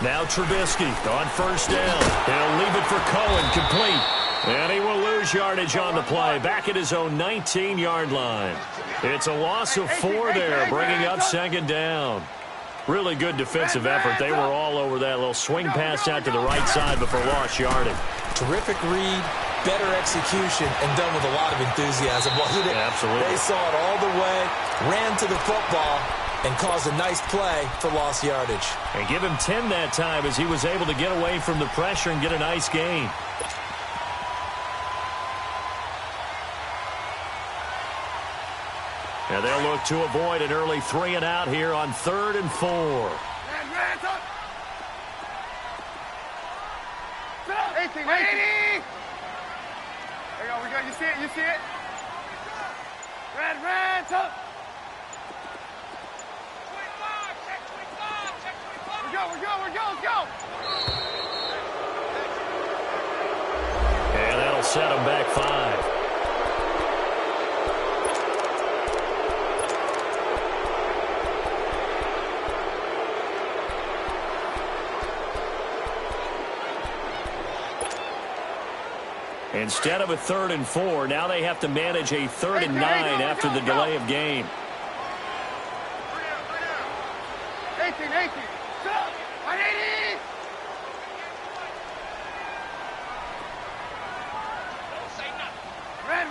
Now Trubisky on first down. He'll leave it for Cohen, complete. And he will lose yardage on the play, back at his own 19-yard line. It's a loss of 4 there, bringing up second down. Really good defensive effort. They were all over that little swing pass out to the right side before lost yardage. Terrific read, better execution, and done with a lot of enthusiasm, wasn't it? Absolutely. They saw it all the way, ran to the football, and caused a nice play for lost yardage. And give him 10 that time as he was able to get away from the pressure and get a nice gain. And they'll look to avoid an early 3 and out here on 3rd and 4. There we go. You see it? You see it? Red, top. We're go. Let's go. And that'll set him back 5. Instead of a 3rd and 4, now they have to manage a 3rd and 9 after the delay of game. 18.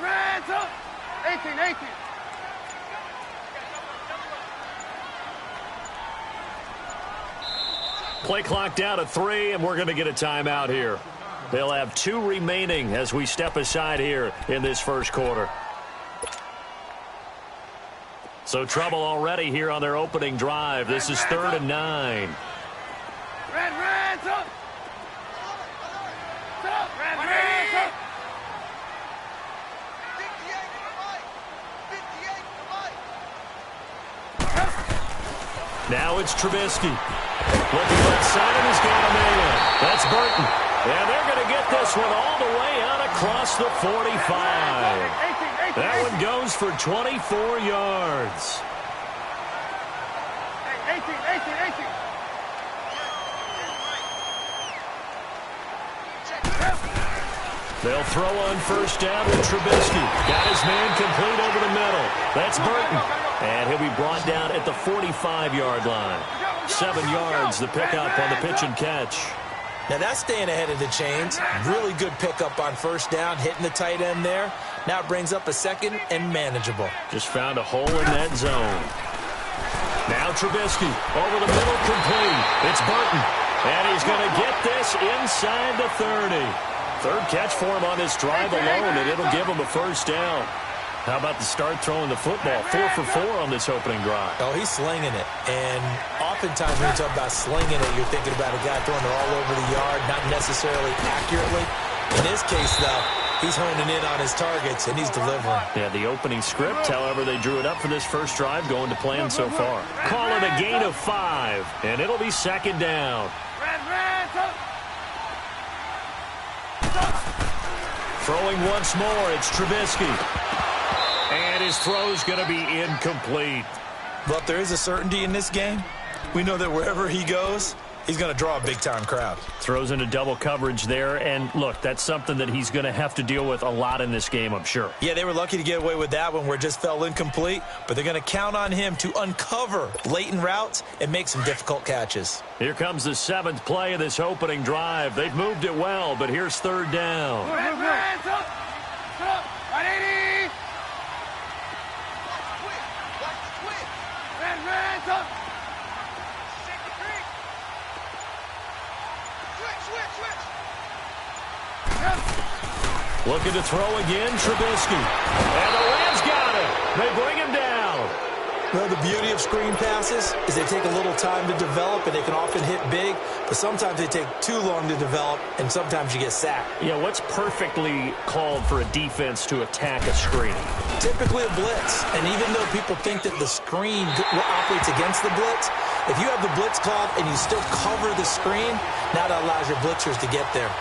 Red, up. 18. Play clock down to 3, and we're going to get a timeout here. They'll have 2 remaining as we step aside here in this first quarter. So trouble already here on their opening drive. This is 3rd and 9. Red, up. Red, up. Now it's Trubisky. Looking left side, and he's got a man. That's Burton. And they're going to get this one all the way out across the 45. That one goes for 24 yards. 18. They'll throw on first down with Trubisky. Got his man complete over the middle. That's Burton. And he'll be brought down at the 45-yard line. 7 yards, the pickup on the pitch and catch. Now that's staying ahead of the chains. Really good pickup on first down, hitting the tight end there. Now it brings up a 2nd and manageable. Just found a hole in that zone. Now Trubisky over the middle, complete. It's Burton. And he's going to get this inside the 30. 3rd catch for him on this drive alone, and it'll give him a first down. How about the start throwing the football? 4 for 4 on this opening drive. Oh, he's slinging it. And oftentimes when you talk about slinging it, you're thinking about a guy throwing it all over the yard, not necessarily accurately. In this case, though, he's honing in on his targets, and he's delivering. Yeah, the opening script, however, they drew it up for this first drive, going to plan so far. Call it a gain of 5, and it'll be 2nd down. Throwing once more, it's Trubisky. And his throw's going to be incomplete. But there is a certainty in this game. We know that wherever he goes, he's going to draw a big-time crowd. Throws into double coverage there. And, look, that's something that he's going to have to deal with a lot in this game, I'm sure. Yeah, they were lucky to get away with that one where it just fell incomplete. But they're going to count on him to uncover latent routes and make some difficult catches. Here comes the 7th play of this opening drive. They've moved it well, but here's 3rd down. Looking to throw again, Trubisky. And the Rams got it. They bring him down. Well, the beauty of screen passes is they take a little time to develop, and they can often hit big, but sometimes they take too long to develop, and sometimes you get sacked. Yeah, what's perfectly called for a defense to attack a screen? Typically a blitz, and even though people think that the screen operates against the blitz, if you have the blitz called and you still cover the screen, now that allows your blitzers to get there.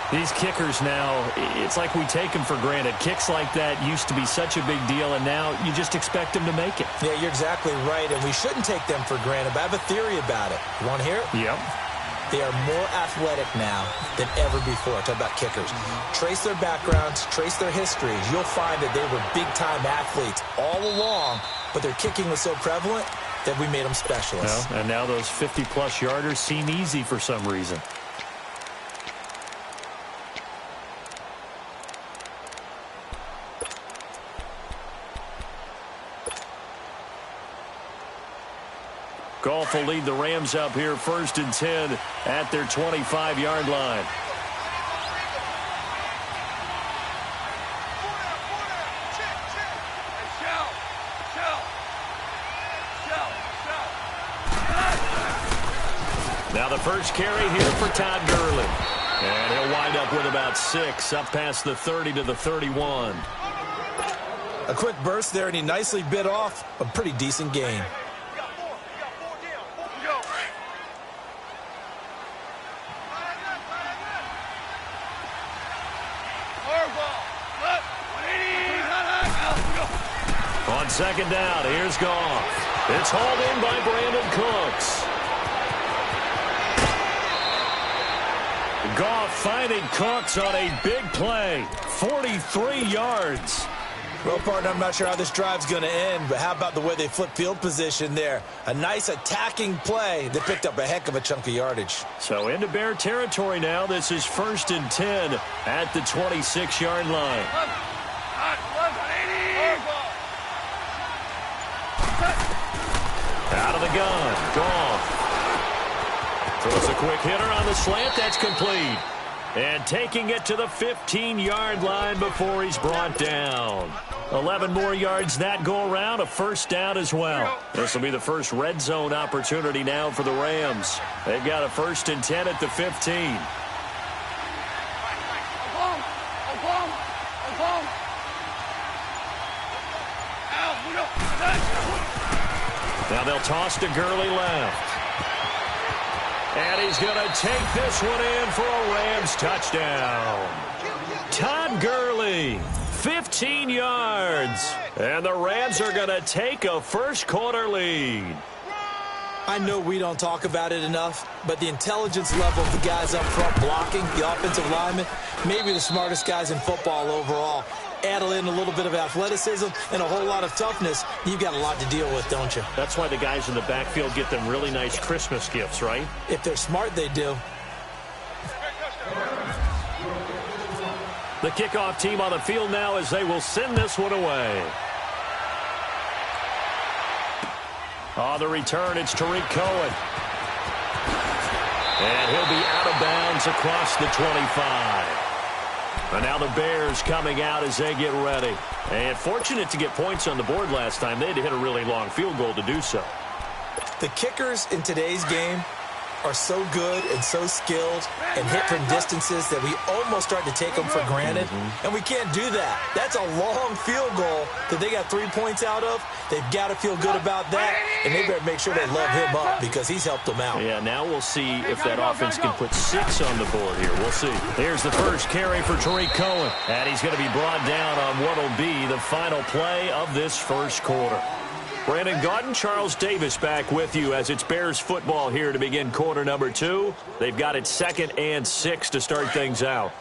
These kickers now, it's like we take them for granted. Kicks like that used to be such a big deal, and now you just expect them to make it. Yeah, you're exactly right, and we shouldn't take them for granted, but I have a theory about it. You want to hear it? Yep. They are more athletic now than ever before. Talk about kickers. Trace their backgrounds, trace their histories. You'll find that they were big-time athletes all along, but their kicking was so prevalent that we made them specialists. Well, and now those 50-plus yarders seem easy for some reason. Goff will lead the Rams up here 1st and 10 at their 25-yard line. Now the first carry here for Todd Gurley. And he'll wind up with about 6, up past the 30 to the 31. A quick burst there, and he nicely bit off a pretty decent gain. On 2nd down, here's Goff. It's hauled in by Brandon Cooks. Goff finding Cooks on a big play. 43 yards. Well, partner, I'm not sure how this drive's going to end, but how about the way they flip field position there? A nice attacking play that picked up a heck of a chunk of yardage. So into Bear territory now. This is 1st and 10 at the 26-yard line. Out of the gun, Goff. Throws a quick hitter on the slant. That's complete. And taking it to the 15-yard line before he's brought down. 11 more yards that go around, a 1st down as well. This will be the first red zone opportunity now for the Rams. They've got a 1st and 10 at the 15. Now they'll toss to Gurley left. And he's going to take this one in for a Rams touchdown. Todd Gurley, 15 yards. And the Rams are going to take a first-quarter lead. I know we don't talk about it enough, but the intelligence level of the guys up front blocking, the offensive linemen, maybe the smartest guys in football overall. Add in a little bit of athleticism and a whole lot of toughness, you've got a lot to deal with, don't you? That's why the guys in the backfield get them really nice Christmas gifts, right? If they're smart, they do. The kickoff team on the field now as they will send this one away. On the return, it's Tariq Cohen. And he'll be out of bounds across the 25. And now the Bears coming out as they get ready. And fortunate to get points on the board last time. They had to hit a really long field goal to do so. The kickers in today's game are so good and so skilled and hit from distances that we almost start to take them for granted. And we can't do that. That's a long field goal that they got 3 points out of. They've got to feel good about that, and they better make sure they love him up because he's helped them out. Yeah, now we'll see if that offense can put 6 on the board here. We'll see. Here's the first carry for Tariq Cohen, and he's going to be brought down on what will be the final play of this first quarter. Brandon Gaudin, Charles Davis back with you as it's Bears football here to begin quarter number 2. They've got it 2nd and 6 to start things out.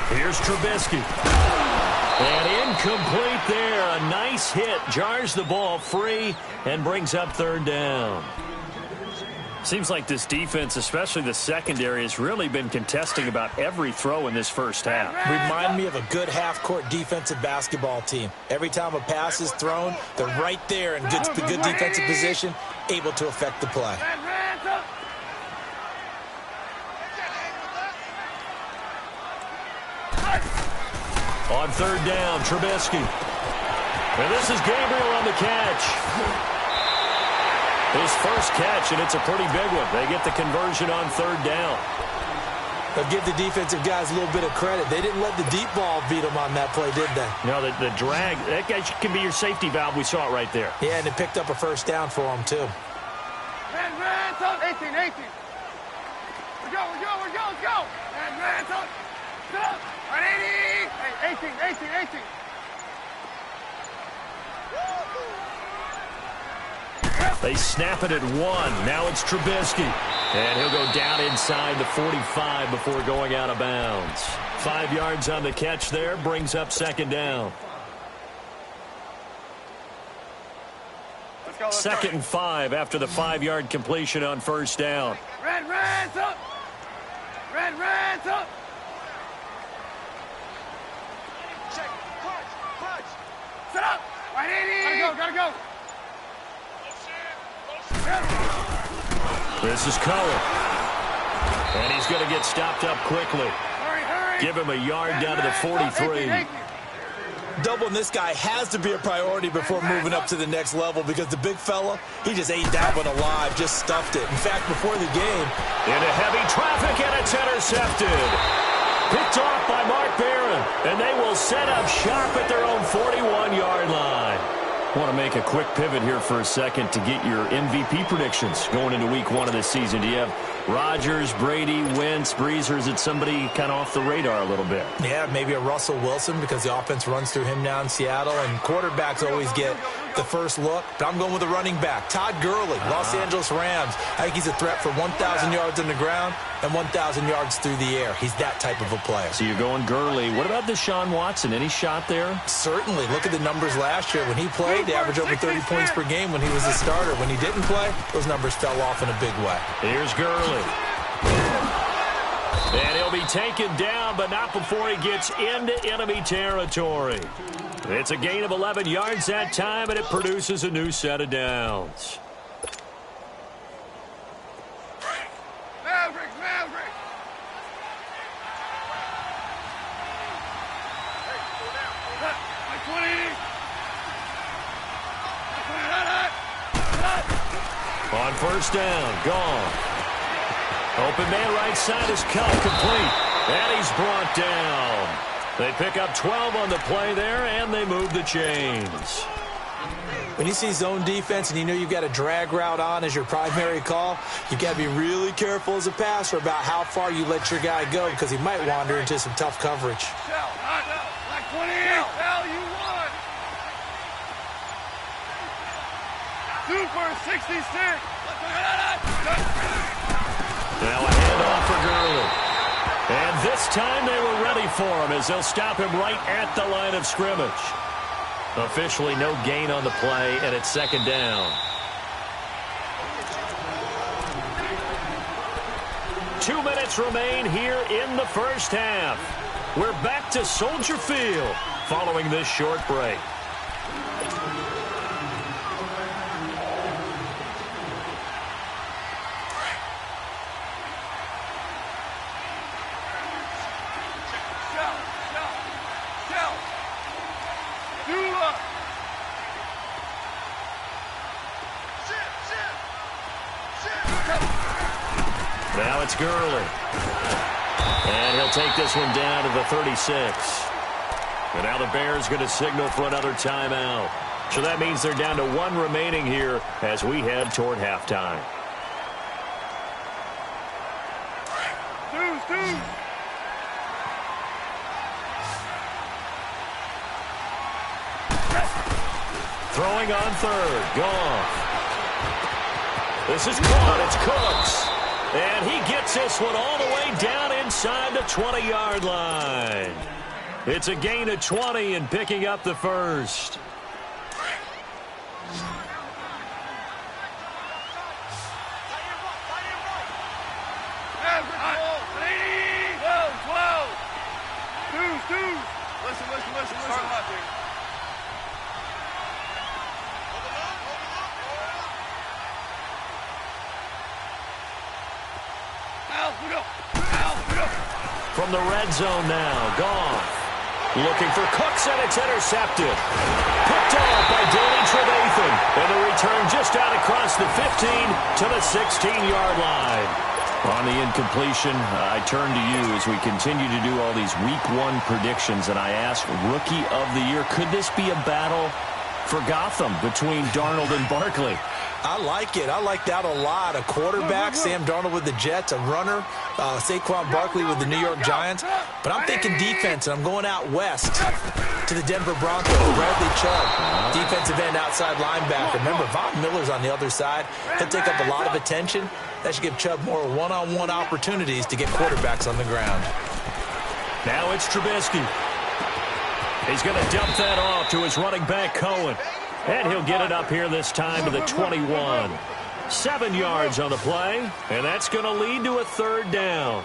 Here's Trubisky. And incomplete there. A nice hit. Jars the ball free and brings up 3rd down. Seems like this defense, especially the secondary, has really been contesting about every throw in this first half. Remind me of a good half-court defensive basketball team. Every time a pass is thrown, they're right there in good defensive position, able to affect the play. On 3rd down, Trubisky. And this is Gabriel on the catch. His first catch, and it's a pretty big one. They get the conversion on 3rd down. They'll give the defensive guys a little bit of credit. They didn't let the deep ball beat them on that play, did they? No, the drag, that guy can be your safety valve. We saw it right there. Yeah, and it picked up a first down for them, too. Red, 18. We're go. Let's go. Red, sit up. Right, 80. Hey, 18. They snap it at 1. Now it's Trubisky. And he'll go down inside the 45 before going out of bounds. 5 yards on the catch there, brings up second down. Let's go. Second and 5 after the 5-yard completion on first down. Red, up. Red, up. Check, punch. Sit up. Right, 80. Gotta go. This is Cohen. And he's going to get stopped up quickly. Hurry. Give him a yard down to the 43. Doubling this guy has to be a priority before moving up to the next level because the big fella, he just ate that one alive, just stuffed it. In fact, before the game, into heavy traffic, and it's intercepted. Picked off by Mark Barron, and they will set up shop at their own 41-yard line. I want to make a quick pivot here for a second to get your MVP predictions going into week 1 of this season. Do you have Rodgers, Brady, Wentz, Brees, or is it somebody kind of off the radar a little bit? yeah, maybe a Russell Wilson because the offense runs through him now in Seattle, and quarterbacks always get the first look. But I'm going with a running back, Todd Gurley, Los Angeles Rams. I think he's a threat for 1,000 yards on the ground and 1,000 yards through the air. He's that type of a player. So you're going Gurley. What about Deshaun Watson? Any shot there? Certainly. Look at the numbers last year. When he played, they averaged over 30 points per game when he was a starter. When he didn't play, those numbers fell off in a big way. Here's Gurley. And he'll be taken down, but not before he gets into enemy territory. It's a gain of 11 yards that time, and it produces a new set of downs. Maverick. On first down, gone. Open man right side is cut complete. And he's brought down. They pick up 12 on the play there, and they move the chains. When you see zone defense and you know you've got a drag route on as your primary call, you've got to be really careful as a passer about how far you let your guy go because he might wander into some tough coverage. Like 20. You won. Super 66. Now a handoff for Gurley. And this time they were ready for him as they'll stop him right at the line of scrimmage. Officially no gain on the play, and it's second down. 2 minutes remain here in the first half. We're back to Soldier Field following this short break. Now it's Gurley. And he'll take this one down to the 36. And now the Bears going to signal for another timeout. So that means they're down to 1 remaining here as we head toward halftime. Throwing on third. Goff. This is caught. It's Cooks. And he gets this one all the way down inside the 20-yard line. It's a gain of 20 and picking up the first. Listen. From the red zone now, Goff. Looking for Cooks, and it's intercepted. Picked off by Danny Trevathan. And the return just out across the 15 to the 16-yard line. On the incompletion, I turn to you as we continue to do all these Week 1 predictions, and I ask, Rookie of the Year, could this be a battle for Gotham between Darnold and Barkley? I like it. I like that a lot. A quarterback, Sam Darnold with the Jets, a runner, Saquon Barkley with the New York Giants. But I'm thinking defense, and I'm going out west to the Denver Broncos. Bradley Chubb, defensive end, outside linebacker. Remember, Von Miller's on the other side. He'll take up a lot of attention. That should give Chubb more one-on-one opportunities to get quarterbacks on the ground. Now it's Trubisky. He's going to dump that off to his running back, Cohen. And he'll get it up here this time to the 21. 7 yards on the play, and that's going to lead to a third down.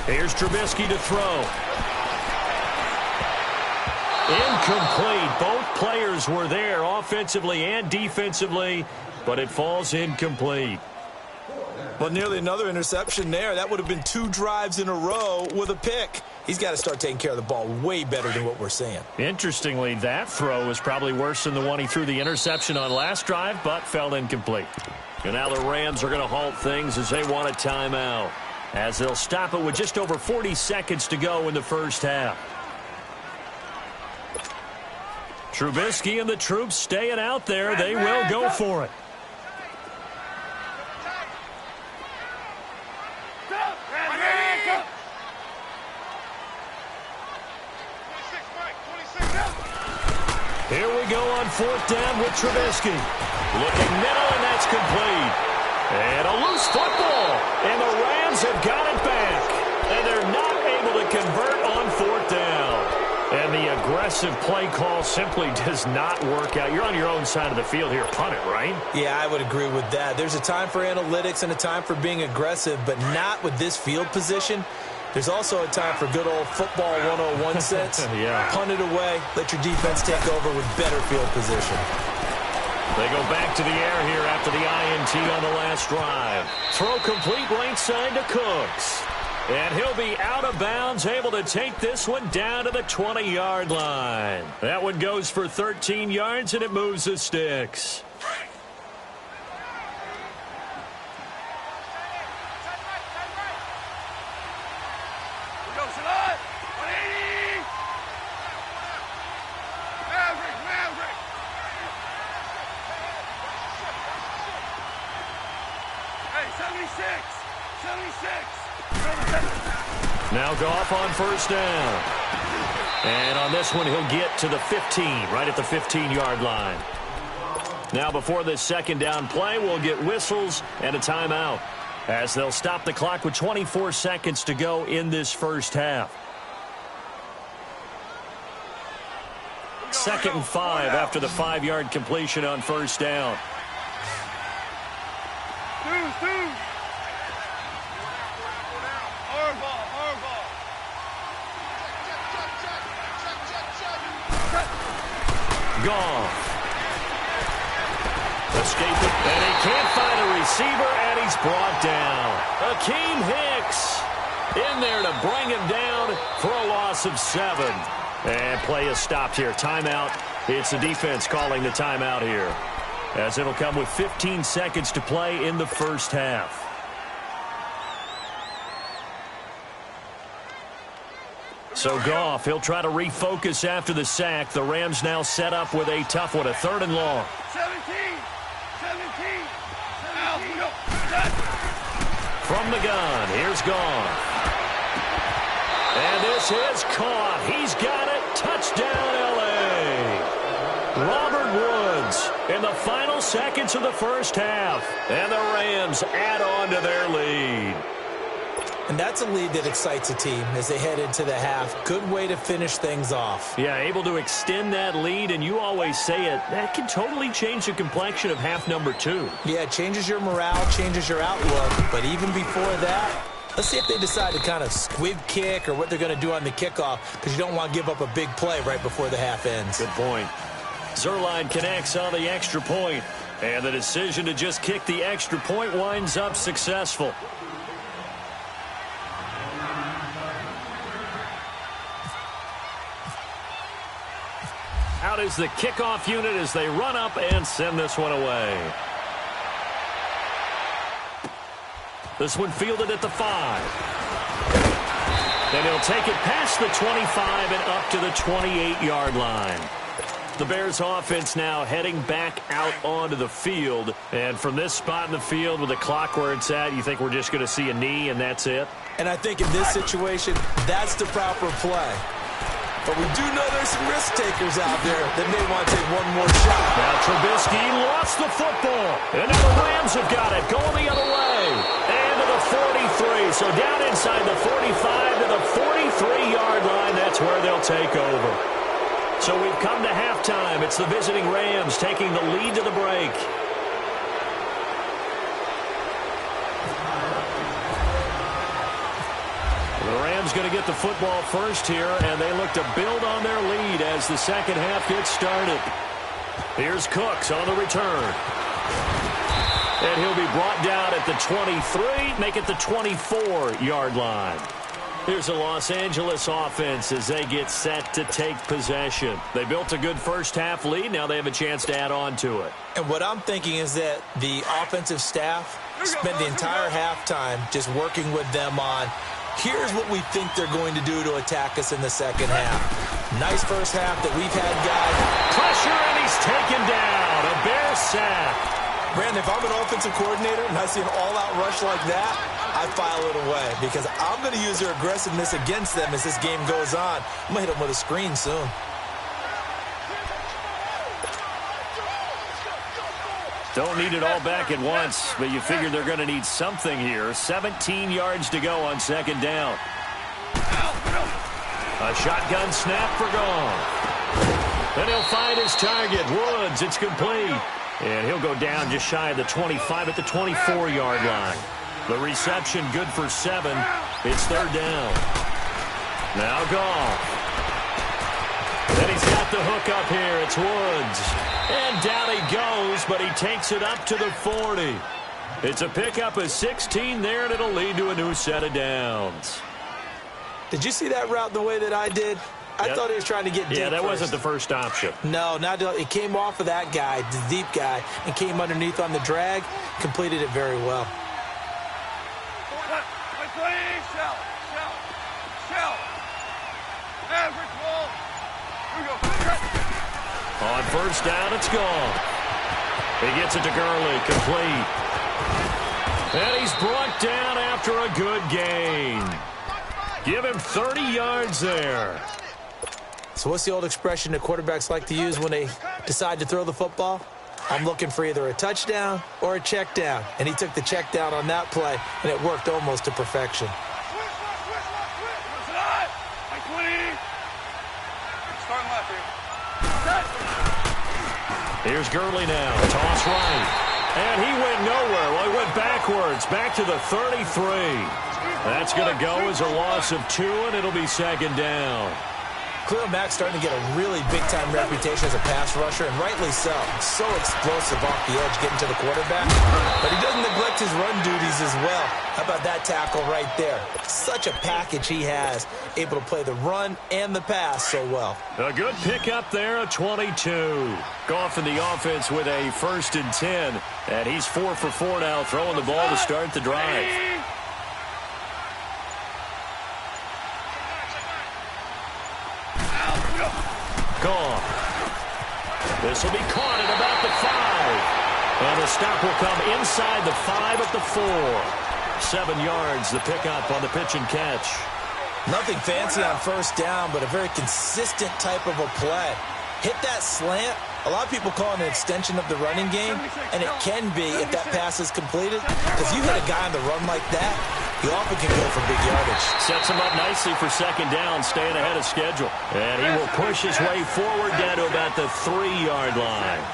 Here's Trubisky to throw. Incomplete. Both players were there offensively and defensively, but it falls incomplete. Well, nearly another interception there. That would have been 2 drives in a row with a pick. He's got to start taking care of the ball way better than what we're seeing. Interestingly, that throw was probably worse than the one he threw the interception on last drive, but fell incomplete. And now the Rams are going to halt things as they want a timeout, as they'll stop it with just over 40 seconds to go in the first half. Trubisky and the troops staying out there. They will go for it. Here we go on 4th down with Trubisky. Looking middle, and that's complete. And a loose football. And the Rams have got it back. And they're not able to convert on 4th down. And the aggressive play call simply does not work out. You're on your own side of the field here. Punt it, right? Yeah, I would agree with that. There's a time for analytics and a time for being aggressive, but not with this field position. There's also a time for good old football 101 sense. Yeah. Punt it away. Let your defense take over with better field position. They go back to the air here after the INT on the last drive. Throw complete right side to Cooks. And he'll be out of bounds, able to take this one down to the 20-yard line. That one goes for 13 yards, and it moves the sticks. Now Goff on 1st down. And on this one, he'll get to the 15, right at the 15-yard line. Now before this 2nd down play, we'll get whistles and a timeout, as they'll stop the clock with 24 seconds to go in this first half. 2nd and 5 after the 5-yard completion on 1st down. Goff. Escape it, and he can't find a receiver, and he's brought down. Akeem Hicks in there to bring him down for a loss of 7. And play is stopped here. Timeout. It's the defense calling the timeout here, as it'll come with 15 seconds to play in the first half. So Goff, he'll try to refocus after the sack. The Rams now set up with a tough one, a 3rd and long. 17. From the gun, here's Goff. And this is caught. He's got it. Touchdown, L.A. Robert Woods in the final seconds of the first half. And the Rams add on to their lead. And that's a lead that excites a team as they head into the half. Good way to finish things off. Yeah, able to extend that lead, and you always say it, that can totally change the complexion of half number 2. Yeah, it changes your morale, changes your outlook. But even before that, let's see if they decide to kind of squib kick or what they're going to do on the kickoff, because you don't want to give up a big play right before the half ends. Good point. Zerline connects on the extra point, and the decision to just kick the extra point winds up successful. Out is the kickoff unit as they run up and send this one away. This one fielded at the 5. And he'll take it past the 25 and up to the 28-yard line. The Bears offense now heading back out onto the field. And from this spot in the field with the clock where it's at, you think we're just going to see a knee and that's it? And I think in this situation, that's the proper play. But we do know there's some risk takers out there that may want to take one more shot. Now Trubisky lost the football. And now the Rams have got it going the other way. And to the 43. So down inside the 45 to the 43-yard line. That's where they'll take over. So we've come to halftime. It's the visiting Rams taking the lead to the break. The Rams going to get the football first here, and they look to build on their lead as the second half gets started. Here's Cooks on the return. And he'll be brought down at the 23, make it the 24-yard line. Here's the Los Angeles offense as they get set to take possession. They built a good first-half lead. Now they have a chance to add on to it. And what I'm thinking is that the offensive staff spent the entire halftime just working with them on, here's what we think they're going to do to attack us in the second half. Nice first half that we've had, guys. Pressure, and he's taken down. A Bears sack. Brandon, if I'm an offensive coordinator and I see an all-out rush like that, I file it away because I'm going to use their aggressiveness against them as this game goes on. I'm going to hit them with a screen soon. Don't need it all back at once, but you figure they're going to need something here. 17 yards to go on second down. A shotgun snap for gone. Then he'll find his target. Woods, it's complete. And he'll go down just shy of the 25 at the 24-yard line. The reception good for 7. It's third down. Now Goff. Then he's got the hook up here. It's Woods. And down he goes, but he takes it up to the 40. It's a pickup of 16 there, and it'll lead to a new set of downs. Did you see that route the way that I did? I thought he was trying to get deep. Yeah, that first. wasn't the first option. No, not it came off of that guy, the deep guy, and came underneath on the drag. Completed it very well. On first down, it's gone. He gets it to Gurley, complete. And he's brought down after a good gain. Give him 30 yards there. So what's the old expression that quarterbacks like to use when they decide to throw the football? I'm looking for either a touchdown or a check down. And he took the check down on that play, and it worked almost to perfection. Here's Gurley now. Toss right. And he went nowhere. Well, he went backwards. Back to the 33. That's going to go as a loss of 2, and it'll be second down. Khalil Mack's starting to get a really big-time reputation as a pass rusher, and rightly so. So explosive off the edge getting to the quarterback. But he doesn't neglect his run duties as well. How about that tackle right there? Such a package he has, able to play the run and the pass so well. A good pickup there, a 22. Goff in the offense with a 1st and 10. And he's 4 for 4 now, throwing the ball to start the drive. Goff. This will be caught at about the 5. And the stop will come inside the 5 at the 4. 7 yards, the pickup on the pitch and catch. Nothing fancy on first down, but a very consistent type of a play. Hit that slant. A lot of people call it an extension of the running game, and it can be if that pass is completed. Because you hit a guy on the run like that, he often can go for big yardage. Sets him up nicely for second down, staying ahead of schedule. And he will push his way forward down to about the 3-yard line.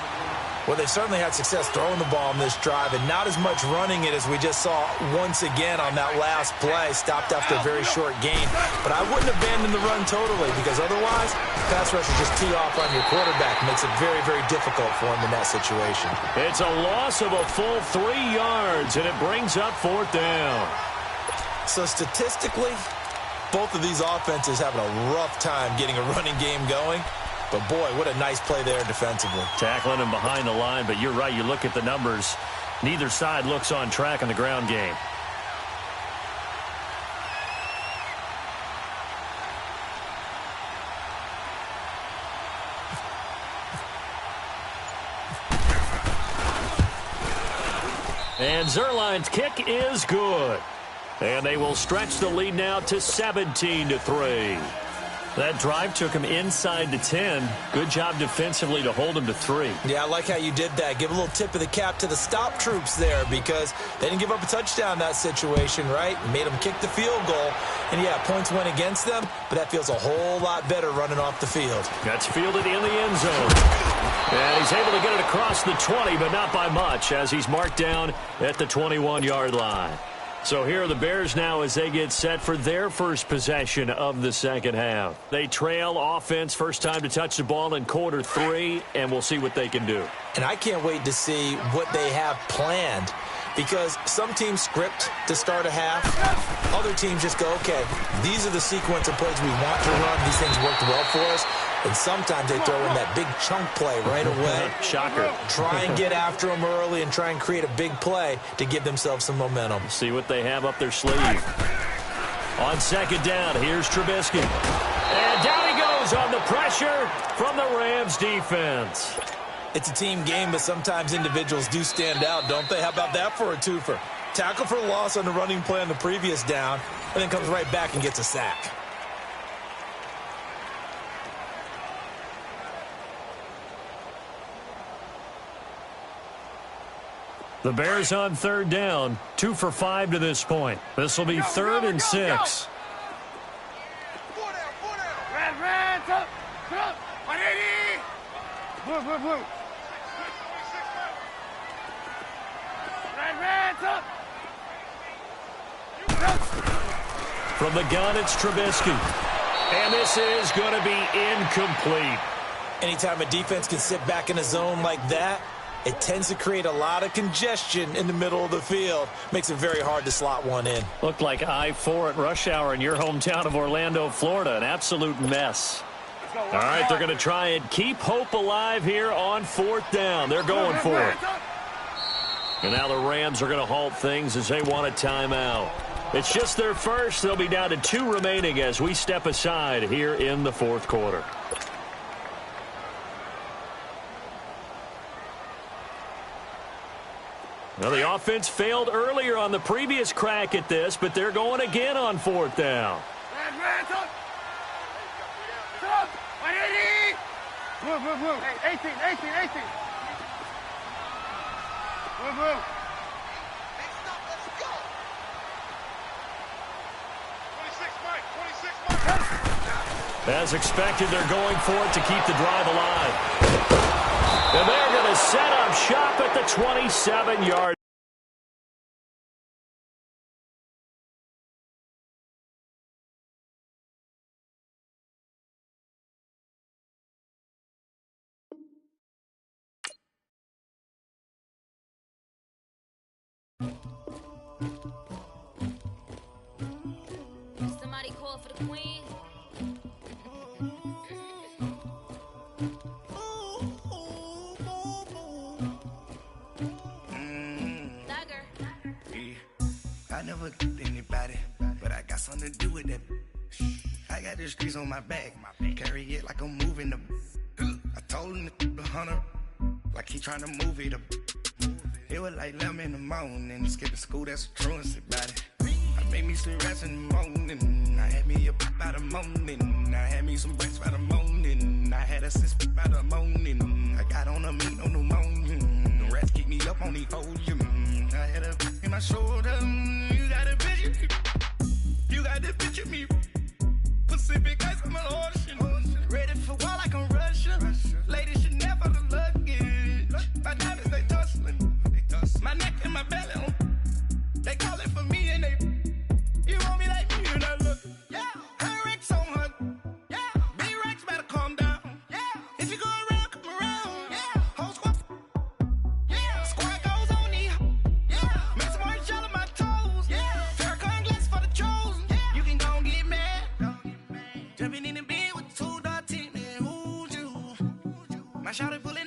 Well, they certainly had success throwing the ball on this drive, and not as much running it as we just saw once again on that last play. Stopped after a very short gain. But I wouldn't abandon the run totally, because otherwise, pass rushers just tee off on your quarterback. Makes it very, very difficult for him in that situation. It's a loss of a full 3 yards, and it brings up 4th down. So statistically, both of these offenses having a rough time getting a running game going. But, boy, what a nice play there defensively. Tackling him behind the line, but you're right. You look at the numbers. Neither side looks on track in the ground game. And Zerline's kick is good. And they will stretch the lead now to 17-3. That drive took him inside the 10. Good job defensively to hold him to 3. Yeah, I like how you did that. Give a little tip of the cap to the stop troops there because they didn't give up a touchdown in that situation, right? Made them kick the field goal. And, yeah, points went against them, but that feels a whole lot better running off the field. That's fielded in the end zone. And he's able to get it across the 20, but not by much as he's marked down at the 21-yard line. So here are the Bears now as they get set for their first possession of the second half. They trail offense, first time to touch the ball in quarter 3, and we'll see what they can do. And I can't wait to see what they have planned because some teams script to start a half. Other teams just go, okay, these are the sequence of plays we want to run. These things worked well for us. And sometimes they throw in that big chunk play right away. Shocker. Try and get after them early and try and create a big play to give themselves some momentum. See what they have up their sleeve. On second down, here's Trubisky. And down he goes on the pressure from the Rams defense. It's a team game, but sometimes individuals do stand out, don't they? How about that for a twofer? Tackle for loss on the running play on the previous down, and then comes right back and gets a sack. The Bears on third down, 2 for 5 to this point. This will be 3rd and 6. Red, up, 180. Blue. Red, up. From the gun, it's Trubisky. And this is going to be incomplete. Anytime a defense can sit back in a zone like that, it tends to create a lot of congestion in the middle of the field. Makes it very hard to slot one in. Looked like I-4 at rush hour in your hometown of Orlando, Florida. An absolute mess. All right, they're going to try and keep hope alive here on 4th down. They're going for it. And now the Rams are going to halt things as they want a timeout. It's just their first. They'll be down to 2 remaining as we step aside here in the 4th quarter. Well, the offense failed earlier on the previous crack at this, but they're going again on 4th down. Red, up. 180. Blue. Hey, 18. Blue. As expected, they're going for it to keep the drive alive. And they're going to set up shop at the 27-yard. Somebody call for the queen. I never killed anybody, but I got something to do with that. I got the streets on my back, carry it like I'm moving the. I told him the hunter, like he trying to move it up. It was like 11 in the morning, skipping school, that's a truancy body. I made me some rats in the morning, I had me a pop by the morning, I had me some breaks by the morning, I had a sis by the morning, I got on a meat on the morning, the rats keep me up on the podium, I had a in my shoulder, you got a picture, you got the picture me, Pacific ice on my ocean, ready for war like I'm Russian, ladies should never the luggage, my diamonds they tussling, my neck and my belly, they calling for me and they, you want me like me and I look, yeah, her Rex on her, yeah, B-Rex better calm down, yeah, if you go around, come around, yeah, whole squad, yeah, squad goes on me, yeah, make some orange gel on my toes, yeah, Farrakhan glass for the chosen, yeah, you can go and get mad, jumping in the bed with 2 dark teeth, man, who's you, My shawty pull it